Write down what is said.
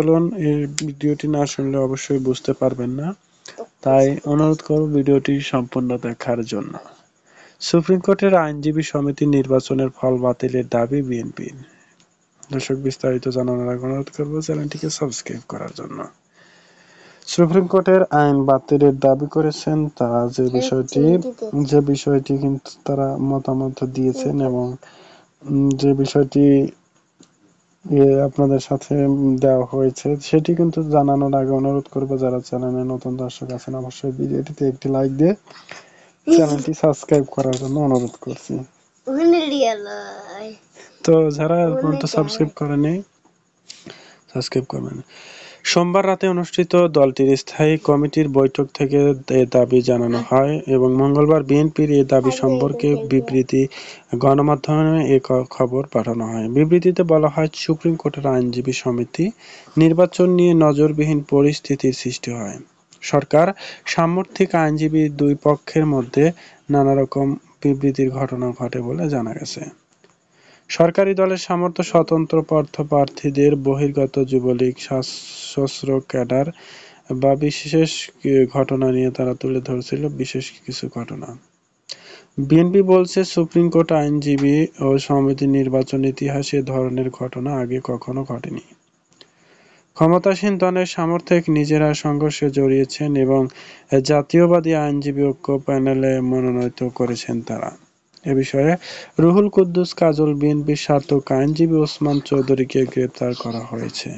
চলুন, এই ভিডিওটি না শুনলে অবশ্যই বুঝতে পারবেন না, তাই অনুরোধ করব ভিডিওটি সম্পূর্ণ দেখার জন্য। সুপ্রিম কোর্টের আইনজীবী সমিতি নির্বাচনের ফল বাতিলের দাবি বিএনপির। দর্শক, বিস্তারিত জানানোর আগে অনুরোধ করব চ্যানেলটিকে সাবস্ক্রাইব করার জন্য। সুপ্রিম কোর্টের আইন বাতিলের দাবি করেছেন তারা, যে বিষয়টি কিন্তু তারা মতামত দিয়েছেন এবং যে বিষয়টি আপনাদের সাথে দেওয়া হয়েছে সেটি কিন্তু জানানোর আগে অনুরোধ করবো, যারা চ্যানেলে নতুন দর্শক আছেন অবশ্যই ভিডিওটিতে একটি লাইক দিয়ে চ্যানেলটি সাবস্ক্রাইব করার জন্য অনুরোধ করছি। তো যারা পর্যন্ত সাবস্ক্রাইব করেনি, সাবস্ক্রাইব করবেন। সোমবার রাতে অনুষ্ঠিত দলটির স্থায়ী কমিটির বৈঠক থেকে এ দাবি জানানো হয় এবং মঙ্গলবার বিএনপির এ দাবি সম্পর্কে বিবৃতি গণমাধ্যমে এ খবর পাঠানো হয়। বিবৃতিতে বলা হয়, সুপ্রিম কোর্টের আইনজীবী সমিতি নির্বাচন নিয়ে নজিরবিহীন পরিস্থিতির সৃষ্টি হয়। সরকার সামর্থিক আইনজীবী দুই পক্ষের মধ্যে নানা রকম বিবৃতির ঘটনা ঘটে বলে জানা গেছে। সরকারি দলের সামর্থ্য, স্বতন্ত্র প্রার্থীদের বহির্গত যুবলীগ, সশস্ত্র ক্যাডার বা বিশেষ ঘটনা নিয়ে তারা তুলে ধরছিল বিশেষ কিছু ঘটনা। বিএনপি বলছে, সুপ্রিম কোর্ট আইনজীবী ও সমিতি নির্বাচন ইতিহাসে এ ধরনের ঘটনা আগে কখনো ঘটেনি। ক্ষমতাসীন দলের সামর্থ্যে নিজেরা সংঘর্ষে জড়িয়েছেন এবং জাতীয়বাদী আইনজীবী ঐক্য প্যানেলে মনোনীত করেছেন তারা। এ বিষয়ে রুহুল কুদ্দুস কাজল বিএনপির স্বার্থক আইনজীবী ওসমান চৌধুরীকে গ্রেপ্তার করা হয়েছে।